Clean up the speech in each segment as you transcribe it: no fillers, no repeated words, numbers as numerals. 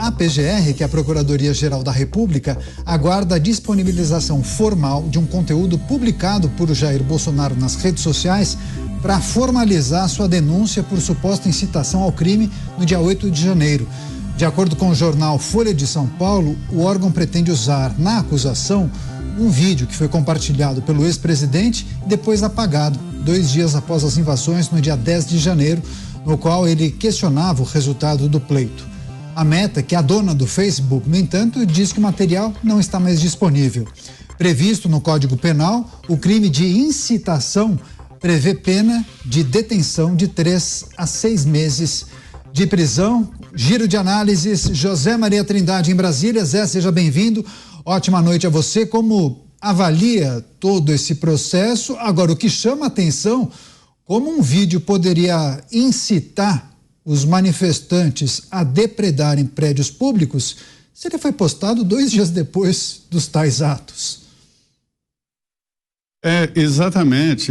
A PGR, que é a Procuradoria-Geral da República, aguarda a disponibilização formal de um conteúdo publicado por Jair Bolsonaro nas redes sociais para formalizar sua denúncia por suposta incitação ao crime no dia 8 de janeiro. De acordo com o jornal Folha de São Paulo, o órgão pretende usar na acusação um vídeo que foi compartilhado pelo ex-presidente e depois apagado, 2 dias após as invasões no dia 10 de janeiro, no qual ele questionava o resultado do pleito. A Meta, que é a dona do Facebook, no entanto, diz que o material não está mais disponível. Previsto no Código Penal, o crime de incitação prevê pena de detenção de 3 a 6 meses de prisão. Giro de análises, José Maria Trindade em Brasília. Zé, seja bem-vindo. Ótima noite a você. Como avalia todo esse processo? Agora, o que chama a atenção, como um vídeo poderia incitar os manifestantes a depredarem prédios públicos se ele foi postado 2 dias depois dos tais atos? Exatamente,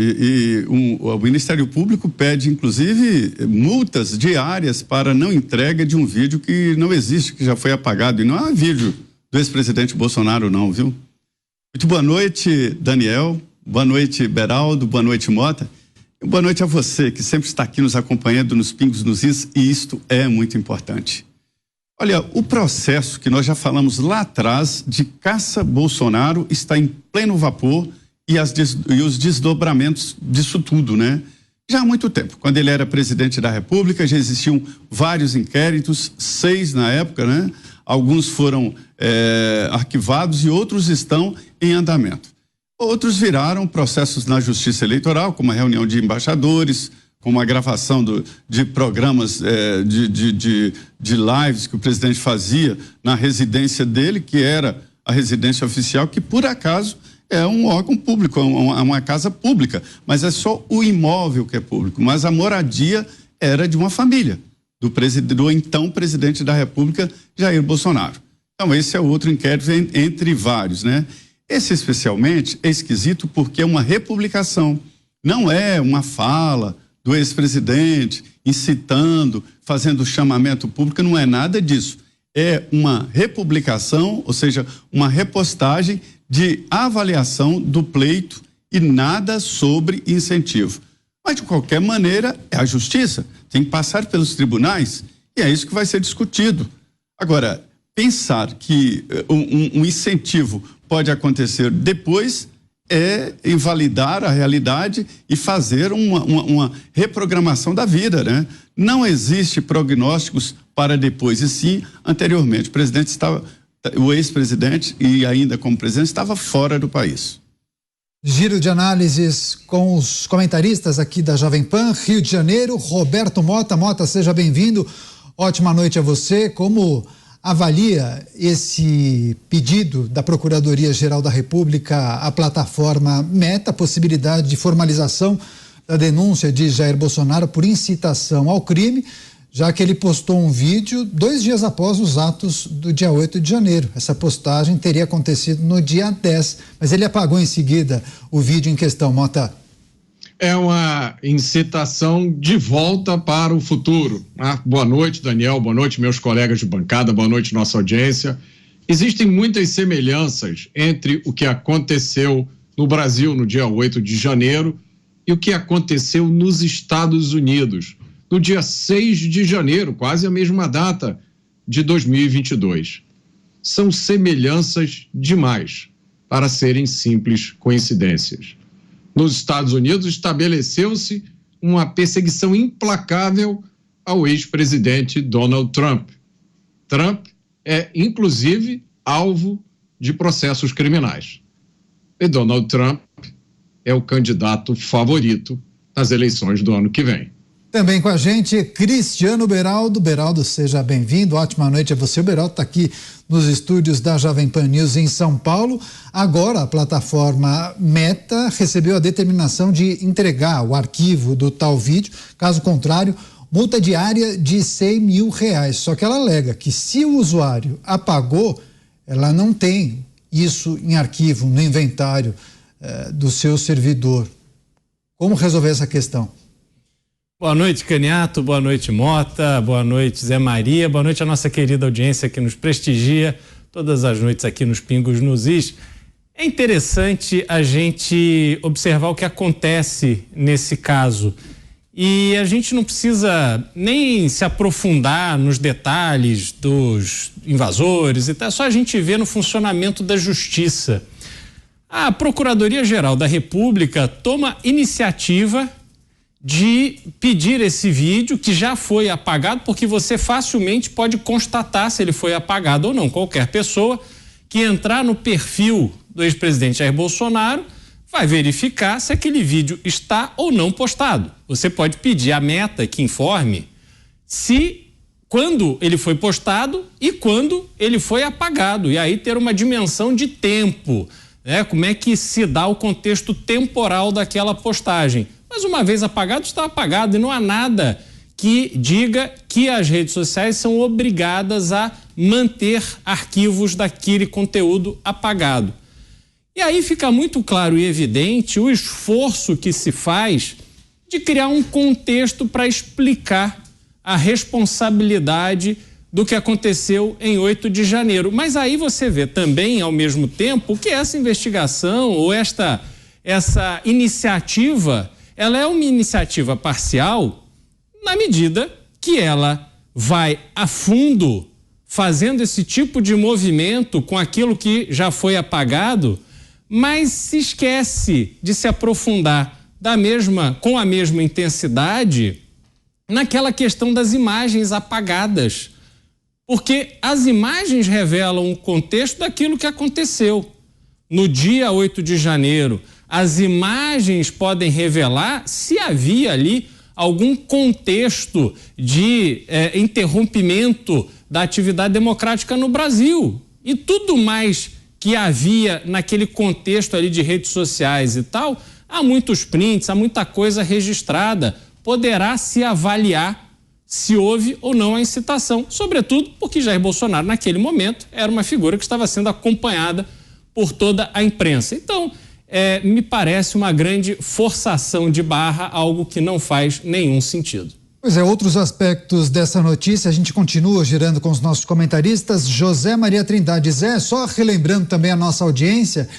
o Ministério Público pede inclusive multas diárias para não entrega de um vídeo que não existe, que já foi apagado, e não é um vídeo do ex-presidente Bolsonaro não, viu? Muito boa noite, Daniel, boa noite, Beraldo, boa noite, Mota, e boa noite a você que sempre está aqui nos acompanhando nos pingos nos is, e isto é muito importante. Olha, o processo que nós já falamos lá atrás de caça Bolsonaro está em pleno vapor e os desdobramentos disso tudo, né? Já há muito tempo. Quando ele era presidente da República, já existiam vários inquéritos, 6 na época, né? Alguns foram arquivados e outros estão em andamento. Outros viraram processos na Justiça Eleitoral, como a reunião de embaixadores, como a gravação de programas de lives que o presidente fazia na residência dele, que era a residência oficial, que por acaso é um órgão público, é uma casa pública, mas é só o imóvel que é público, mas a moradia era de uma família, do então presidente da República, Jair Bolsonaro. Então esse é outro inquérito entre vários, né? Esse especialmente é esquisito porque é uma republicação, não é uma fala do ex-presidente incitando, fazendo chamamento público, não é nada disso. É uma republicação, ou seja, uma repostagem de avaliação do pleito e nada sobre incentivo. Mas, de qualquer maneira, é a justiça, tem que passar pelos tribunais e é isso que vai ser discutido. Agora, pensar que um incentivo pode acontecer depois é invalidar a realidade e fazer uma reprogramação da vida, né? Não existe prognósticos para depois, e sim anteriormente. O ex-presidente e ainda como presidente estava fora do país. Giro de análises com os comentaristas aqui da Jovem Pan, Rio de Janeiro, Roberto Mota. Mota, seja bem-vindo. Ótima noite a você. Como avalia esse pedido da Procuradoria-Geral da República à plataforma Meta, a possibilidade de formalização da denúncia de Jair Bolsonaro por incitação ao crime, já que ele postou um vídeo 2 dias após os atos do dia 8 de janeiro. Essa postagem teria acontecido no dia 10, mas ele apagou em seguida o vídeo em questão, Mota. É uma incitação de volta para o futuro. Boa noite, Daniel, boa noite, meus colegas de bancada, boa noite, nossa audiência. Existem muitas semelhanças entre o que aconteceu no Brasil no dia 8 de janeiro e o que aconteceu nos Estados Unidos no dia 6 de janeiro, quase a mesma data de 2022. São semelhanças demais para serem simples coincidências. Nos Estados Unidos, estabeleceu-se uma perseguição implacável ao ex-presidente Donald Trump. Trump é, inclusive, alvo de processos criminais. E Donald Trump é o candidato favorito nas eleições do ano que vem. Também com a gente, Cristiano Beraldo. Beraldo, seja bem-vindo. Ótima noite a você. O Beraldo está aqui nos estúdios da Jovem Pan News em São Paulo. Agora, a plataforma Meta recebeu a determinação de entregar o arquivo do tal vídeo. Caso contrário, multa diária de R$100 mil. Só que ela alega que se o usuário apagou, ela não tem isso em arquivo, no inventário do seu servidor. Como resolver essa questão? Boa noite, Caniato, boa noite, Mota, boa noite, Zé Maria, boa noite a nossa querida audiência que nos prestigia todas as noites aqui nos Pingos nos Is. É interessante a gente observar o que acontece nesse caso e a gente não precisa nem se aprofundar nos detalhes dos invasores e tal, é só a gente ver no funcionamento da justiça. A Procuradoria-Geral da República toma iniciativa de pedir esse vídeo que já foi apagado, porque você facilmente pode constatar se ele foi apagado ou não. Qualquer pessoa que entrar no perfil do ex-presidente Jair Bolsonaro vai verificar se aquele vídeo está ou não postado. Você pode pedir à Meta que informe quando ele foi postado e quando ele foi apagado, e aí ter uma dimensão de tempo, né? Como é que se dá o contexto temporal daquela postagem. Mas uma vez apagado, está apagado e não há nada que diga que as redes sociais são obrigadas a manter arquivos daquele conteúdo apagado. E aí fica muito claro e evidente o esforço que se faz de criar um contexto para explicar a responsabilidade do que aconteceu em 8 de janeiro. Mas aí você vê também, ao mesmo tempo, que essa investigação ou essa iniciativa, ela é uma iniciativa parcial na medida que ela vai a fundo fazendo esse tipo de movimento com aquilo que já foi apagado, mas se esquece de se aprofundar com a mesma intensidade naquela questão das imagens apagadas. Porque as imagens revelam o contexto daquilo que aconteceu. No dia 8 de janeiro, as imagens podem revelar se havia ali algum contexto de interrompimento da atividade democrática no Brasil. E tudo mais que havia naquele contexto ali de redes sociais e tal, há muitos prints, há muita coisa registrada. Poderá se avaliar se houve ou não a incitação, sobretudo porque Jair Bolsonaro, naquele momento, era uma figura que estava sendo acompanhada por toda a imprensa. Então, me parece uma grande forçação de barra, algo que não faz nenhum sentido. Pois é, outros aspectos dessa notícia, a gente continua girando com os nossos comentaristas. José Maria Trindade. Zé, só relembrando também a nossa audiência,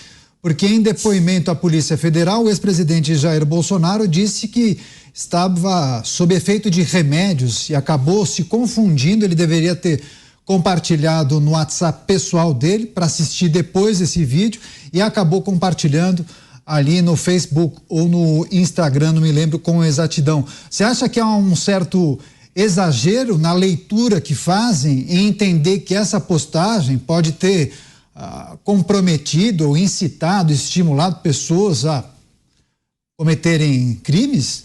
porque em depoimento à Polícia Federal, o ex-presidente Jair Bolsonaro disse que estava sob efeito de remédios e acabou se confundindo. Ele deveria ter compartilhado no WhatsApp pessoal dele para assistir depois esse vídeo e acabou compartilhando ali no Facebook ou no Instagram, não me lembro com exatidão. Você acha que há um certo exagero na leitura que fazem em entender que essa postagem pode ter comprometido ou incitado, estimulado pessoas a cometerem crimes?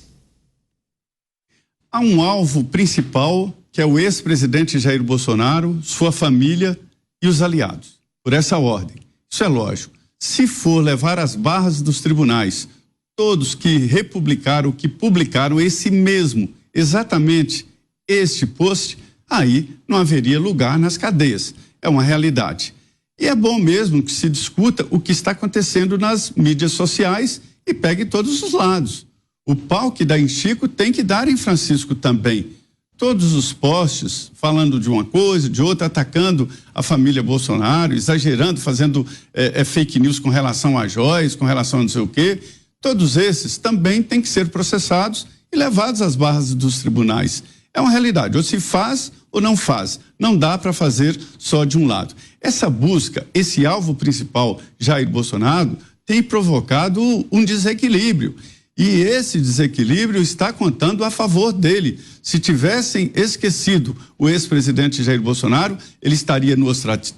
Há um alvo principal, que é o ex-presidente Jair Bolsonaro, sua família e os aliados, por essa ordem. Isso é lógico. Se for levar às barras dos tribunais todos que republicaram, que publicaram exatamente este post, aí não haveria lugar nas cadeias. É uma realidade. E é bom mesmo que se discuta o que está acontecendo nas mídias sociais e pegue todos os lados. O pau que dá em Chico tem que dar em Francisco também. Todos os posts falando de uma coisa, de outra, atacando a família Bolsonaro, exagerando, fazendo fake news com relação a joias, com relação a não sei o quê, todos esses também têm que ser processados e levados às barras dos tribunais. É uma realidade, ou se faz ou não faz, não dá para fazer só de um lado. Essa busca, esse alvo principal, Jair Bolsonaro, tem provocado um desequilíbrio. E esse desequilíbrio está contando a favor dele. Se tivessem esquecido o ex-presidente Jair Bolsonaro, ele estaria no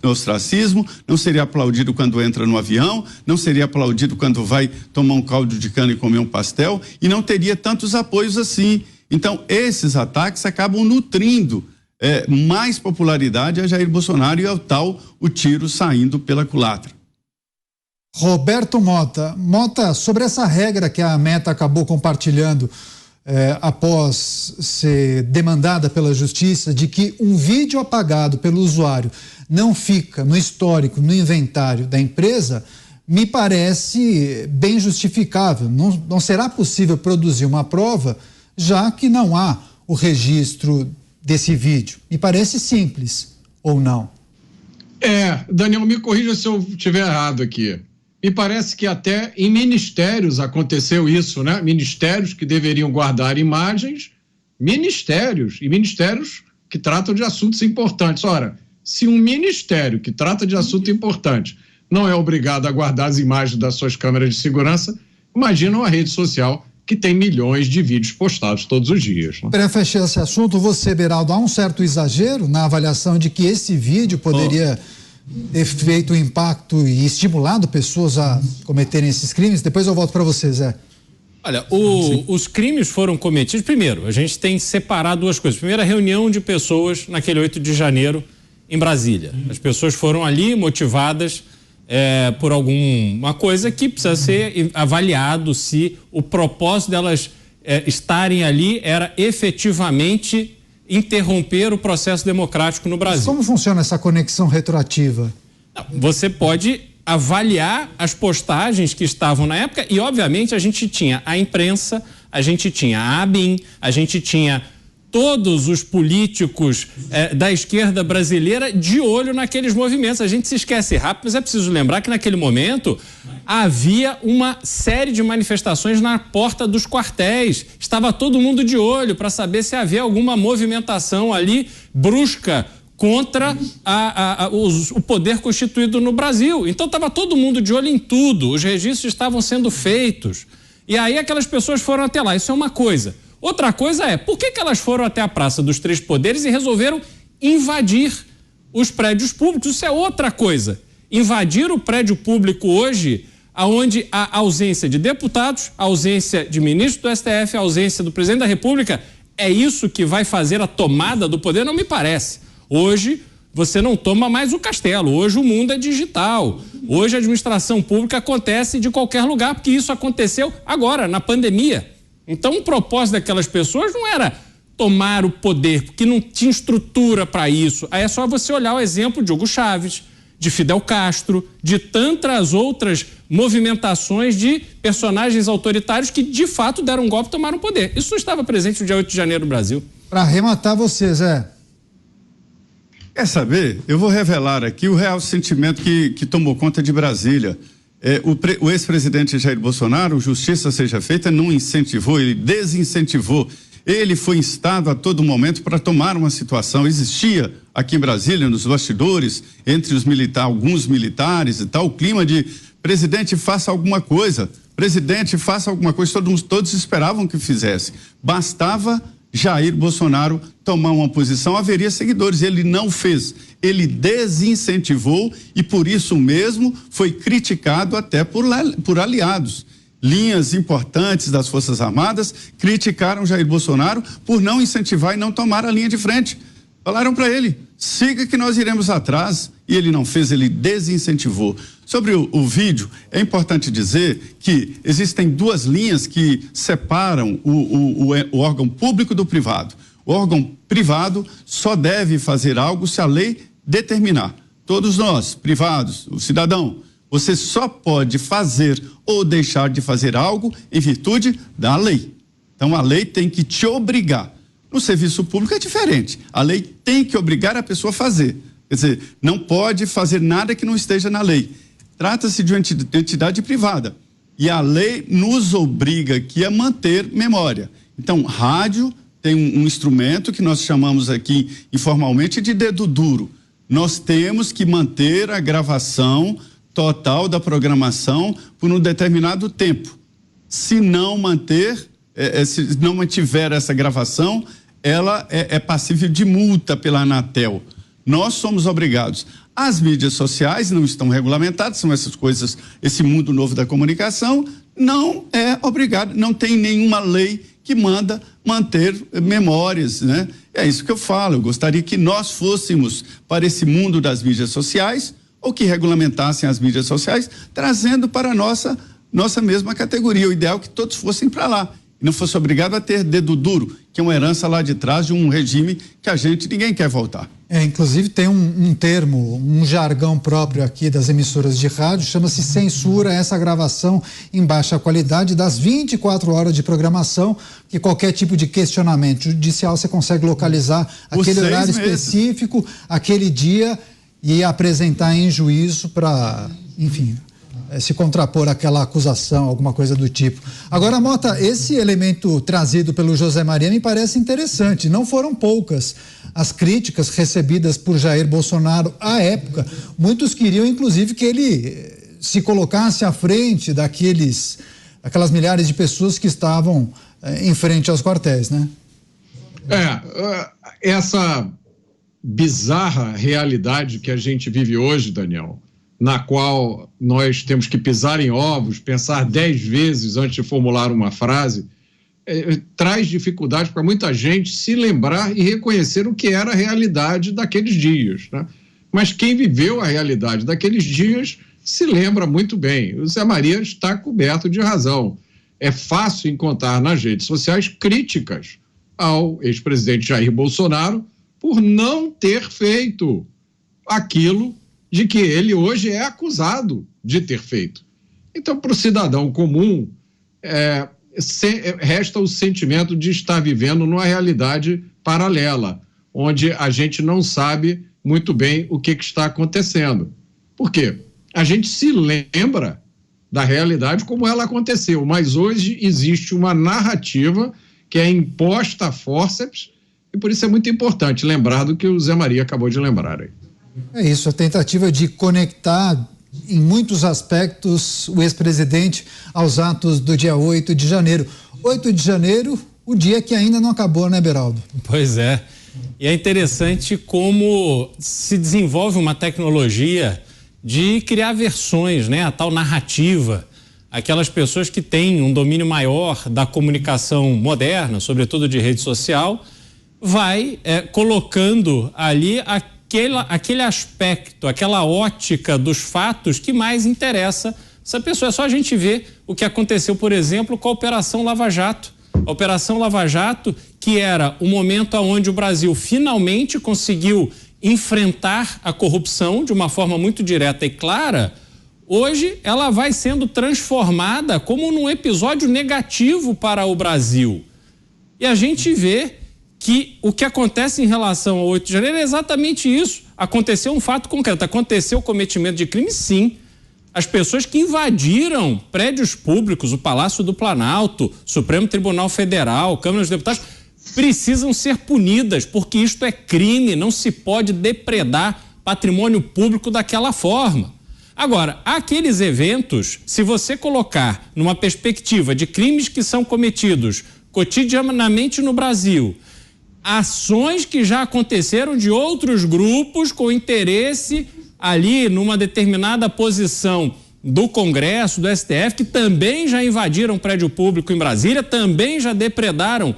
ostracismo, não seria aplaudido quando entra no avião, não seria aplaudido quando vai tomar um caldo de cana e comer um pastel, e não teria tantos apoios assim. Então, esses ataques acabam nutrindo mais popularidade a Jair Bolsonaro e ao tal o tiro saindo pela culatra. Roberto Mota. Mota, sobre essa regra que a Meta acabou compartilhando após ser demandada pela Justiça, de que um vídeo apagado pelo usuário não fica no histórico, no inventário da empresa, me parece bem justificável. Não será possível produzir uma prova já que não há o registro desse vídeo. Me parece simples, ou não? Daniel, me corrija se eu estiver errado aqui. Me parece que até em ministérios aconteceu isso, né? Ministérios que deveriam guardar imagens, ministérios que tratam de assuntos importantes. Ora, se um ministério que trata de assunto importante não é obrigado a guardar as imagens das suas câmeras de segurança, imagina uma rede social que tem milhões de vídeos postados todos os dias. Né? Para fechar esse assunto, você, Beraldo, há um certo exagero na avaliação de que esse vídeo poderia ter feito um impacto e estimulado pessoas a cometerem esses crimes? Depois eu volto para você, Zé. Olha, os crimes foram cometidos. Primeiro, a gente tem que separar duas coisas. Primeiro, a reunião de pessoas naquele 8 de janeiro em Brasília. As pessoas foram ali motivadas por alguma coisa que precisa ser avaliado se o propósito delas estarem ali era efetivamente interromper o processo democrático no Brasil. Mas como funciona essa conexão retroativa? Você pode avaliar as postagens que estavam na época e, obviamente, a gente tinha a imprensa, a gente tinha a ABIN, a gente tinha todos os políticos da esquerda brasileira de olho naqueles movimentos. A gente se esquece rápido, mas é preciso lembrar que naquele momento havia uma série de manifestações na porta dos quartéis. Estava todo mundo de olho para saber se havia alguma movimentação ali brusca contra o poder constituído no Brasil. Então estava todo mundo de olho em tudo, os registros estavam sendo feitos. E aí aquelas pessoas foram até lá, isso é uma coisa. Outra coisa é, por que elas foram até a Praça dos Três Poderes e resolveram invadir os prédios públicos? Isso é outra coisa. Invadir o prédio público hoje, onde há ausência de deputados, ausência de ministro do STF, ausência do presidente da República, é isso que vai fazer a tomada do poder? Não me parece. Hoje você não toma mais o castelo, hoje o mundo é digital, hoje a administração pública acontece de qualquer lugar, porque isso aconteceu agora, na pandemia. Então o propósito daquelas pessoas não era tomar o poder, porque não tinha estrutura para isso. Aí é só você olhar o exemplo de Hugo Chávez, de Fidel Castro, de tantas outras movimentações de personagens autoritários que de fato deram um golpe e tomaram o poder. Isso não estava presente no dia 8 de janeiro no Brasil. Para arrematar você, Zé. Quer saber? Eu vou revelar aqui o real sentimento que tomou conta de Brasília. O ex-presidente Jair Bolsonaro, justiça seja feita, não incentivou, ele desincentivou. Ele foi instado a todo momento para tomar uma situação. Existia aqui em Brasília, nos bastidores, entre os alguns militares e tal, o clima de presidente, faça alguma coisa. Presidente, faça alguma coisa. Todos esperavam que fizesse. Bastava Jair Bolsonaro tomar uma posição, haveria seguidores. Ele não fez. Ele desincentivou e por isso mesmo foi criticado até por aliados. Linhas importantes das Forças Armadas criticaram Jair Bolsonaro por não incentivar e não tomar a linha de frente. Falaram para ele, siga que nós iremos atrás, e ele não fez, ele desincentivou. Sobre o vídeo, é importante dizer que existem duas linhas que separam o órgão público do privado. O órgão privado só deve fazer algo se a lei determinar. Todos nós, privados, o cidadão, você só pode fazer ou deixar de fazer algo em virtude da lei. Então a lei tem que te obrigar. No serviço público é diferente. A lei tem que obrigar a pessoa a fazer. Quer dizer, não pode fazer nada que não esteja na lei. Trata-se de uma entidade privada. E a lei nos obriga aqui a manter memória. Então, rádio tem um instrumento que nós chamamos aqui informalmente de dedo duro. Nós temos que manter a gravação total da programação por um determinado tempo. Se não se não mantiver essa gravação, ela é passível de multa pela Anatel. Nós somos obrigados. As mídias sociais não estão regulamentadas, são essas coisas, esse mundo novo da comunicação, não é obrigado, não tem nenhuma lei que manda manter memórias, né? É isso que eu falo, eu gostaria que nós fôssemos para esse mundo das mídias sociais, ou que regulamentassem as mídias sociais, trazendo para a nossa mesma categoria. O ideal é que todos fossem para lá. não fosse obrigado a ter dedo duro, que é uma herança lá de trás de um regime que ninguém quer voltar. Inclusive tem um termo, um jargão próprio aqui das emissoras de rádio, chama-se censura, essa gravação em baixa qualidade das 24 horas de programação, que qualquer tipo de questionamento judicial você consegue localizar aquele horário específico, aquele dia e apresentar em juízo para, enfim, se contrapor àquela acusação, alguma coisa do tipo. Agora, Mota, esse elemento trazido pelo José Maria me parece interessante. Não foram poucas as críticas recebidas por Jair Bolsonaro à época. Muitos queriam, inclusive, que ele se colocasse à frente aquelas milhares de pessoas que estavam em frente aos quartéis, né? Essa bizarra realidade que a gente vive hoje, Daniel, na qual nós temos que pisar em ovos, pensar 10 vezes antes de formular uma frase, traz dificuldade para muita gente se lembrar e reconhecer o que era a realidade daqueles dias, né? Mas quem viveu a realidade daqueles dias se lembra muito bem. O Zé Maria está coberto de razão. É fácil encontrar nas redes sociais críticas ao ex-presidente Jair Bolsonaro por não ter feito aquilo de que ele hoje é acusado de ter feito. Então, para o cidadão comum, resta o sentimento de estar vivendo numa realidade paralela, onde a gente não sabe muito bem o que está acontecendo. Por quê? A gente se lembra da realidade como ela aconteceu, mas hoje existe uma narrativa que é imposta a fórceps, e por isso é muito importante lembrar do que o Zé Maria acabou de lembrar aí. É isso, a tentativa de conectar em muitos aspectos o ex-presidente aos atos do dia 8 de janeiro. 8 de janeiro, o dia que ainda não acabou, né, Beraldo? Pois é. E é interessante como se desenvolve uma tecnologia de criar versões, né? A tal narrativa. Aquelas pessoas que têm um domínio maior da comunicação moderna, sobretudo de rede social, vai colocando ali aquele aspecto, aquela ótica dos fatos que mais interessa essa pessoa. É só a gente ver o que aconteceu, por exemplo, com a Operação Lava Jato. A Operação Lava Jato, que era o momento onde o Brasil finalmente conseguiu enfrentar a corrupção de uma forma muito direta e clara, hoje ela vai sendo transformada como num episódio negativo para o Brasil. E a gente vê que o que acontece em relação ao 8 de janeiro é exatamente isso. Aconteceu um fato concreto, aconteceu o cometimento de crime, sim. As pessoas que invadiram prédios públicos, o Palácio do Planalto, Supremo Tribunal Federal, Câmara dos Deputados, precisam ser punidas, porque isto é crime, não se pode depredar patrimônio público daquela forma. Agora, aqueles eventos, se você colocar numa perspectiva de crimes que são cometidos cotidianamente no Brasil, ações que já aconteceram de outros grupos com interesse ali numa determinada posição do Congresso, do STF, que também já invadiram prédio público em Brasília, também já depredaram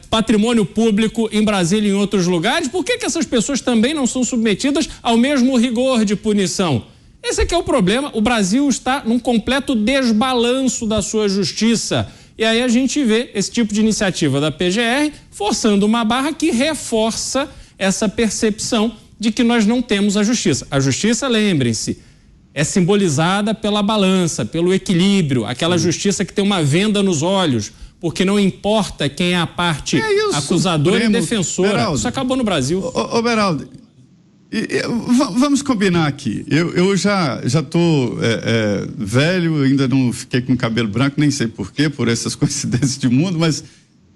patrimônio público em Brasília e em outros lugares. Por que essas pessoas também não são submetidas ao mesmo rigor de punição? Esse é que é o problema. O Brasil está num completo desbalanço da sua justiça. E aí a gente vê esse tipo de iniciativa da PGR forçando uma barra que reforça essa percepção de que nós não temos a justiça. A justiça, lembrem-se, é simbolizada pela balança, pelo equilíbrio, aquela justiça que tem uma venda nos olhos, porque não importa quem é a parte acusadora e defensora. Beraldo, isso acabou no Brasil. Ô Beraldo, vamos combinar aqui. Eu já estou velho, ainda não fiquei com cabelo branco, nem sei porquê, por essas coincidências de mundo, mas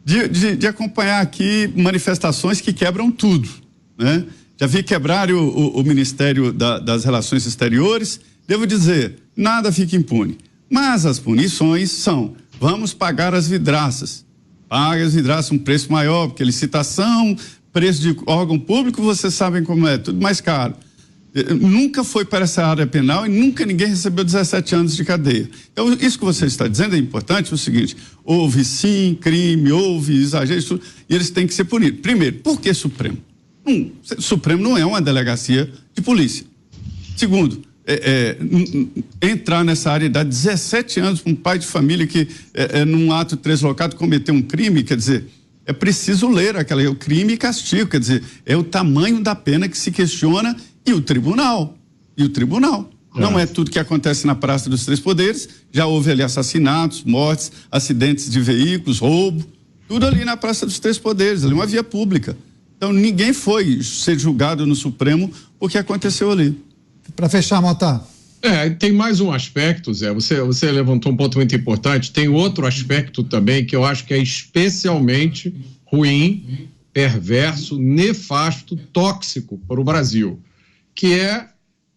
de acompanhar aqui manifestações que quebram tudo, né? Já vi quebrar o Ministério das Relações Exteriores. Devo dizer, nada fica impune. Mas as punições são: vamos pagar as vidraças. Paga as vidraças um preço maior, porque licitação, preço de órgão público, vocês sabem como é, tudo mais caro. Nunca foi para essa área penal e nunca ninguém recebeu 17 anos de cadeia. Então, isso que você está dizendo é importante, é o seguinte: houve sim crime, houve exagero, e eles têm que ser punidos. Primeiro, por que Supremo? Supremo não é uma delegacia de polícia. Segundo, entrar nessa área de 17 anos para um pai de família que, num ato translocado, cometeu um crime, quer dizer, é preciso ler o crime e castigo, quer dizer, é o tamanho da pena que se questiona e o tribunal. Não é tudo que acontece na Praça dos Três Poderes, já houve ali assassinatos, mortes, acidentes de veículos, roubo, tudo ali na Praça dos Três Poderes, ali uma via pública. Então ninguém foi ser julgado no Supremo porque aconteceu ali. Para fechar, Mota. Tem mais um aspecto, Zé, você levantou um ponto muito importante, tem outro aspecto também que eu acho que é especialmente ruim, perverso, nefasto, tóxico para o Brasil, que é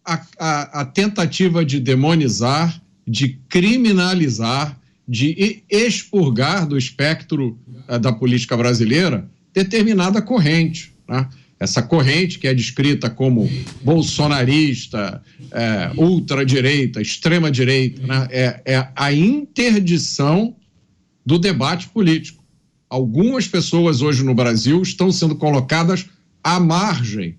a tentativa de demonizar, de criminalizar, de expurgar do espectro da política brasileira determinada corrente, né? Essa corrente que é descrita como bolsonarista, ultradireita, extrema-direita, né? É a interdição do debate político. Algumas pessoas hoje no Brasil estão sendo colocadas à margem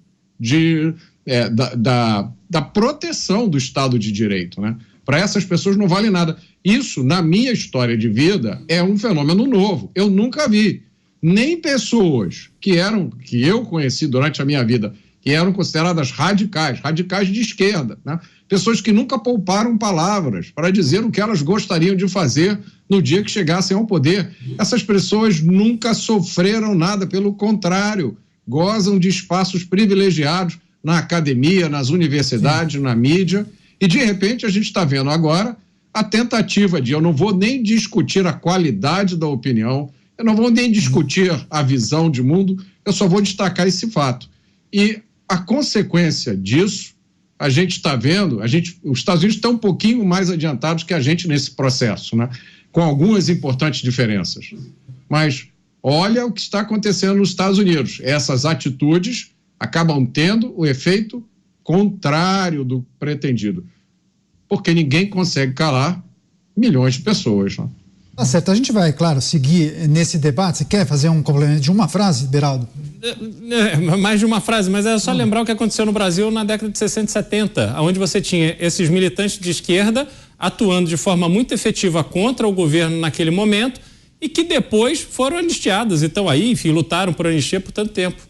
da proteção do Estado de Direito, né? Para essas pessoas não vale nada. Isso, na minha história de vida, é um fenômeno novo. Eu nunca vi nem pessoas que eu conheci durante a minha vida, que eram consideradas radicais de esquerda, né? Pessoas que nunca pouparam palavras para dizer o que elas gostariam de fazer no dia que chegassem ao poder. Essas pessoas nunca sofreram nada, pelo contrário, gozam de espaços privilegiados na academia, nas universidades, na mídia, e de repente a gente está vendo agora a tentativa eu não vou nem discutir a qualidade da opinião, eu não vou nem discutir a visão de mundo, eu só vou destacar esse fato. E a consequência disso, a gente está vendo, os Estados Unidos estão um pouquinho mais adiantados que a gente nesse processo, né? Com algumas importantes diferenças. Mas olha o que está acontecendo nos Estados Unidos. Essas atitudes acabam tendo o efeito contrário do pretendido, porque ninguém consegue calar milhões de pessoas, né? Tá certo, a gente vai, claro, seguir nesse debate. Você quer fazer um complemento de uma frase, Beraldo? Mais de uma frase, mas é só lembrar o que aconteceu no Brasil na década de 60 e 70, onde você tinha esses militantes de esquerda atuando de forma muito efetiva contra o governo naquele momento e que depois foram anistiados e estão aí, enfim, lutaram por anistia por tanto tempo.